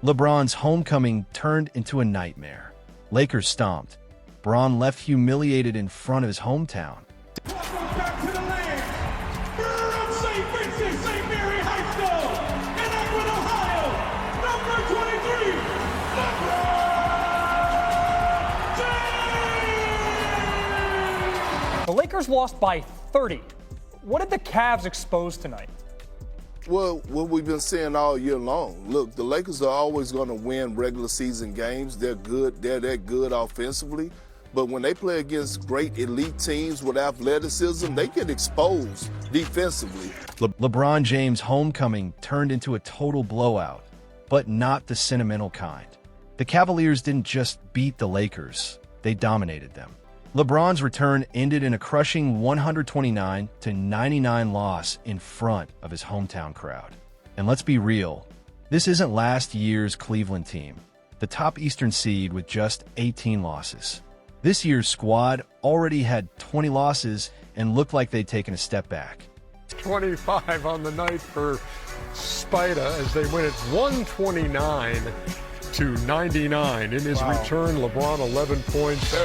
LeBron's homecoming turned into a nightmare. Lakers stomped. Bron left humiliated in front of his hometown. Welcome back to the land. From St. Vincent, St. Mary High School in Akron, Ohio, number 23, LeBron James! The Lakers lost by 30. What did the Cavs expose tonight? Well, what we've been saying all year long. Look, the Lakers are always going to win regular season games. They're good. They're that good offensively. But when they play against great elite teams with athleticism, they get exposed defensively. LeBron James' homecoming turned into a total blowout, but not the sentimental kind. The Cavaliers didn't just beat the Lakers, they dominated them. LeBron's return ended in a crushing 129-99 loss in front of his hometown crowd. And let's be real, this isn't last year's Cleveland team, the top Eastern seed with just 18 losses. This year's squad already had 20 losses and looked like they'd taken a step back. 25 on the night for Spida as they win it 129-99. In his return, LeBron 11 points,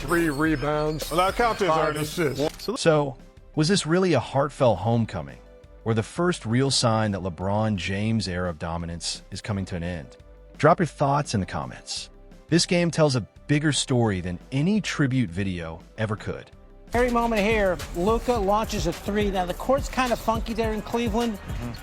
3 rebounds, 5 assists. So, was this really a heartfelt homecoming, or the first real sign that LeBron James' era of dominance is coming to an end? Drop your thoughts in the comments. This game tells a bigger story than any tribute video ever could. Every moment here, Luka launches a three. Now, the court's kind of funky there in Cleveland.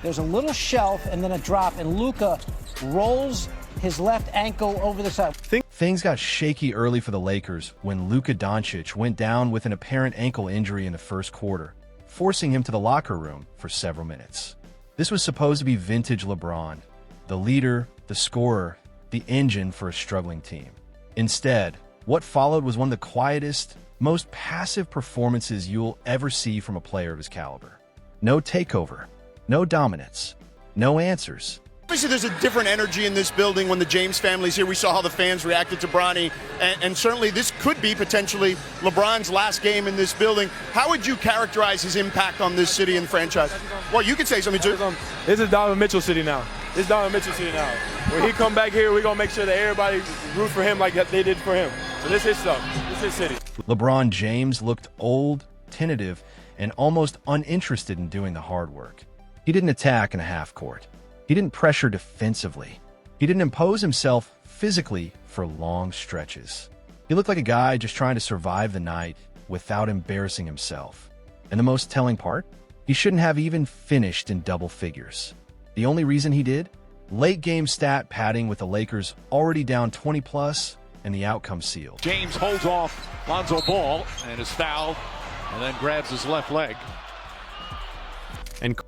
There's a little shelf and then a drop, and Luka rolls his left ankle over the side. Things got shaky early for the Lakers when Luka Doncic went down with an apparent ankle injury in the first quarter, forcing him to the locker room for several minutes. This was supposed to be vintage LeBron, the leader, the scorer, the engine for a struggling team. Instead, what followed was one of the quietest, most passive performances you'll ever see from a player of his caliber. No takeover, no dominance, no answers. Obviously, there's a different energy in this building when the James family's here. We saw how the fans reacted to Bronny, and certainly this could be potentially LeBron's last game in this building. How would you characterize his impact on this city and franchise? Well, you could say something too. This is Donovan Mitchell City now. This is Donovan Mitchell City now. When he come back here, we're going to make sure that everybody root for him like they did for him. So this is stuff. This is city. LeBron James looked old, tentative, and almost uninterested in doing the hard work. He didn't attack in a half court. He didn't pressure defensively. He didn't impose himself physically for long stretches. He looked like a guy just trying to survive the night without embarrassing himself. And the most telling part? He shouldn't have even finished in double figures. The only reason he did? Late game stat padding with the Lakers already down 20+ and the outcome sealed. James holds off Lonzo Ball and is fouled and then grabs his left leg. And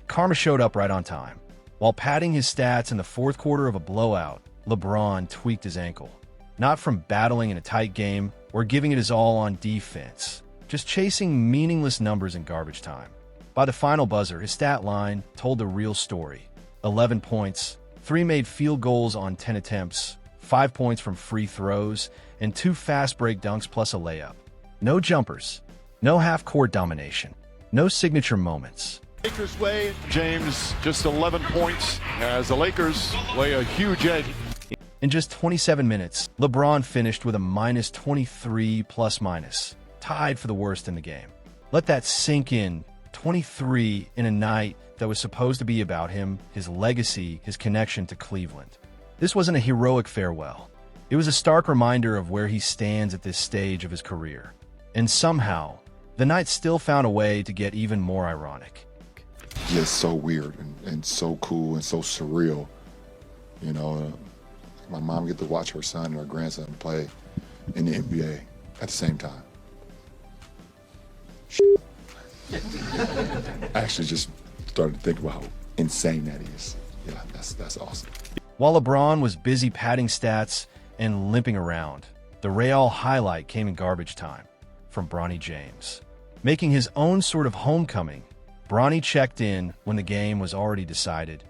karma showed up right on time. While padding his stats in the fourth quarter of a blowout, LeBron tweaked his ankle. Not from battling in a tight game or giving it his all on defense, just chasing meaningless numbers in garbage time. By the final buzzer, his stat line told the real story. 11 points, 3 made field goals on 10 attempts, 5 points from free throws, and 2 fast break dunks plus a layup. No jumpers, no half-court domination, no signature moments. Lakers way, James just 11 points as the Lakers lay a huge edge. In just 27 minutes, LeBron finished with a -23 tied for the worst in the game. Let that sink in. 23 in a night that was supposed to be about him, his legacy, his connection to Cleveland. This wasn't a heroic farewell. It was a stark reminder of where he stands at this stage of his career. And somehow, the night still found a way to get even more ironic. Just so weird and so cool and so surreal. You know, my mom get to watch her son and her grandson play in the NBA at the same time. I actually just started to think about how insane that is. Yeah, that's awesome. While LeBron was busy padding stats and limping around, the Real highlight came in garbage time from Bronny James. Making his own sort of homecoming, Bronny checked in when the game was already decided,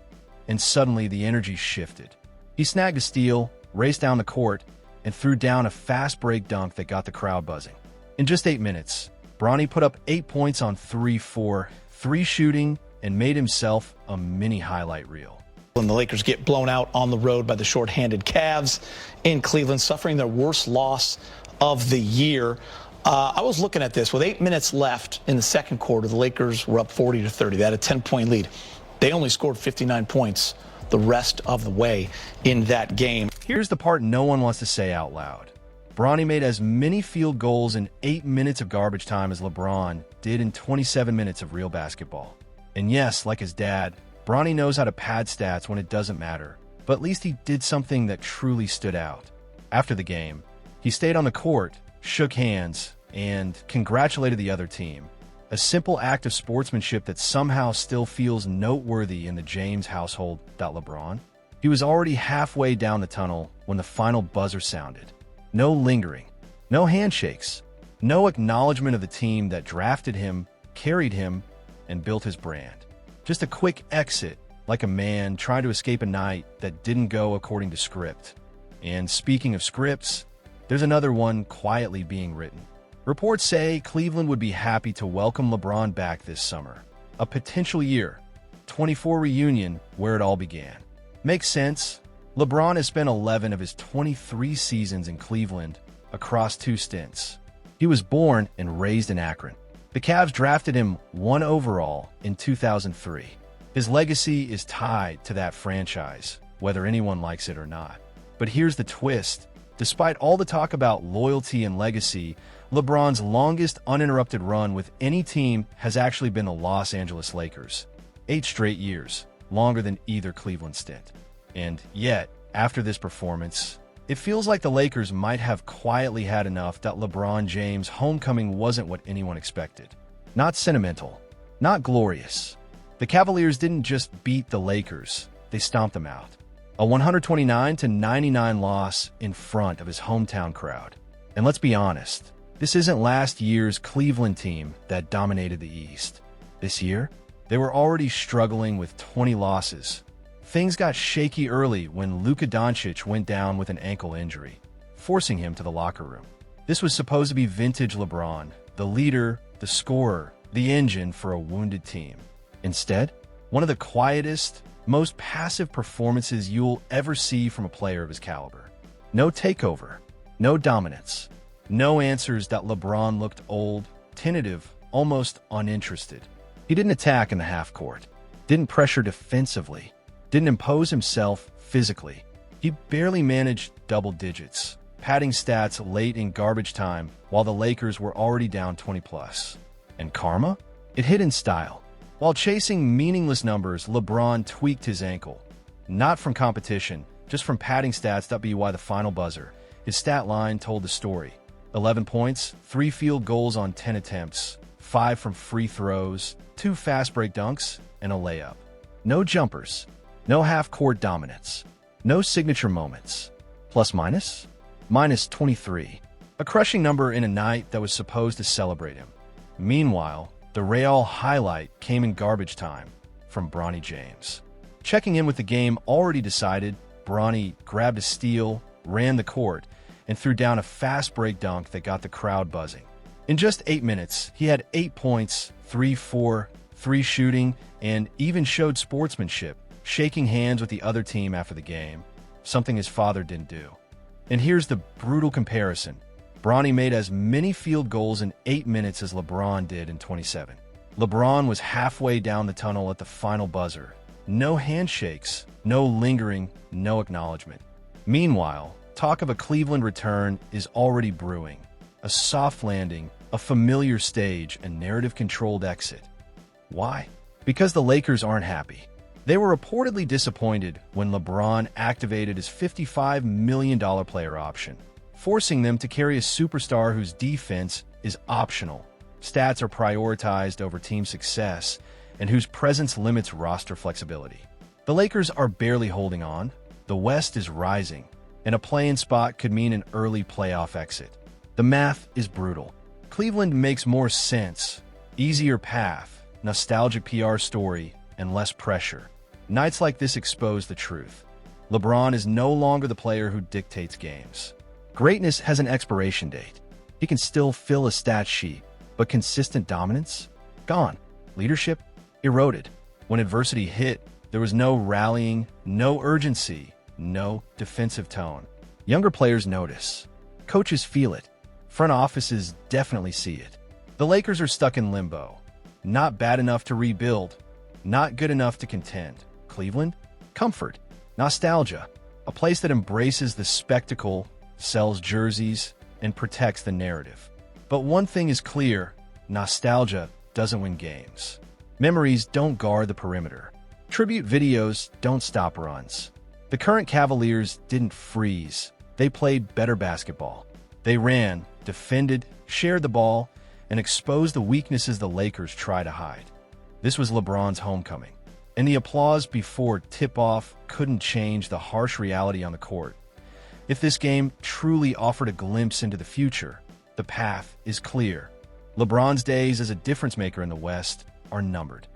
and suddenly the energy shifted. He snagged a steal, raced down the court, and threw down a fast break dunk that got the crowd buzzing. In just 8 minutes, Bronny put up 8 points on 3-4, 3 shooting, and made himself a mini highlight reel. And the Lakers get blown out on the road by the shorthanded Cavs in Cleveland, suffering their worst loss of the year. I was looking at this. With 8 minutes left in the second quarter, the Lakers were up 40-30. They had a 10-point lead. They only scored 59 points the rest of the way in that game. Here's the part no one wants to say out loud. Bronny made as many field goals in 8 minutes of garbage time as LeBron did in 27 minutes of real basketball. And yes, like his dad, Bronny knows how to pad stats when it doesn't matter, but at least he did something that truly stood out. After the game, he stayed on the court, shook hands, and congratulated the other team. A simple act of sportsmanship that somehow still feels noteworthy in the James household. LeBron? He was already halfway down the tunnel when the final buzzer sounded. No lingering, no handshakes, no acknowledgement of the team that drafted him, carried him, and built his brand. Just a quick exit, like a man trying to escape a night that didn't go according to script. And speaking of scripts, there's another one quietly being written. Reports say Cleveland would be happy to welcome LeBron back this summer. A potential year 24 reunion where it all began. Makes sense. LeBron has spent 11 of his 23 seasons in Cleveland across 2 stints. He was born and raised in Akron. The Cavs drafted him 1 overall in 2003. His legacy is tied to that franchise, whether anyone likes it or not. But here's the twist. Despite all the talk about loyalty and legacy, LeBron's longest uninterrupted run with any team has actually been the Los Angeles Lakers. 8 straight years, longer than either Cleveland stint. And yet, after this performance, it feels like the Lakers might have quietly had enough that LeBron James' homecoming wasn't what anyone expected. Not sentimental, not glorious. The Cavaliers didn't just beat the Lakers, they stomped them out. A 129-99 loss in front of his hometown crowd. And let's be honest, this isn't last year's Cleveland team that dominated the East. This year, they were already struggling with 20 losses. Things got shaky early when Luka Doncic went down with an ankle injury, forcing him to the locker room. This was supposed to be vintage LeBron, the leader, the scorer, the engine for a wounded team. Instead, one of the quietest, most passive performances you'll ever see from a player of his caliber. No takeover, no dominance, no answers that LeBron looked old, tentative, almost uninterested. He didn't attack in the half court, didn't pressure defensively, didn't impose himself physically. He barely managed double digits, padding stats late in garbage time while the Lakers were already down 20+. And karma? It hit in style. While chasing meaningless numbers, LeBron tweaked his ankle. Not from competition, just from padding stats. By the final buzzer. His stat line told the story. 11 points, 3 field goals on 10 attempts, 5 from free throws, 2 fast break dunks, and a layup. No jumpers. No half-court dominance. No signature moments. Plus minus? Minus 23. A crushing number in a night that was supposed to celebrate him. Meanwhile, the Real highlight came in garbage time from Bronny James. Checking in with the game already decided, Bronny grabbed a steal, ran the court, and threw down a fast break dunk that got the crowd buzzing. In just 8 minutes, he had 8 points, 3 shooting, and even showed sportsmanship, shaking hands with the other team after the game, something his father didn't do. And here's the brutal comparison. Bronny made as many field goals in 8 minutes as LeBron did in 27. LeBron was halfway down the tunnel at the final buzzer. No handshakes, no lingering, no acknowledgement. Meanwhile, talk of a Cleveland return is already brewing. A soft landing, a familiar stage, and narrative-controlled exit. Why? Because the Lakers aren't happy. They were reportedly disappointed when LeBron activated his $55 million player option, forcing them to carry a superstar whose defense is optional, stats are prioritized over team success, and whose presence limits roster flexibility. The Lakers are barely holding on, the West is rising, and a play-in spot could mean an early playoff exit. The math is brutal. Cleveland makes more sense, easier path, nostalgic PR story, and less pressure. Nights like this expose the truth. LeBron is no longer the player who dictates games. Greatness has an expiration date. He can still fill a stat sheet, but consistent dominance? Gone. Leadership? Eroded. When adversity hit, There was no rallying, no urgency, no defensive tone. Younger players notice. Coaches feel it. Front offices definitely see it. The Lakers are stuck in limbo. Not bad enough to rebuild. Not good enough to contend. Cleveland? Comfort. Nostalgia. A place that embraces the spectacle, sells jerseys, and protects the narrative. But one thing is clear. Nostalgia doesn't win games. Memories don't guard the perimeter. Tribute videos don't stop runs. The current Cavaliers didn't freeze. They played better basketball. They ran, defended, shared the ball, and exposed the weaknesses the Lakers try to hide. This was LeBron's homecoming, and the applause before tip-off couldn't change the harsh reality on the court. If this game truly offered a glimpse into the future, the path is clear. LeBron's days as a difference-maker in the West are numbered.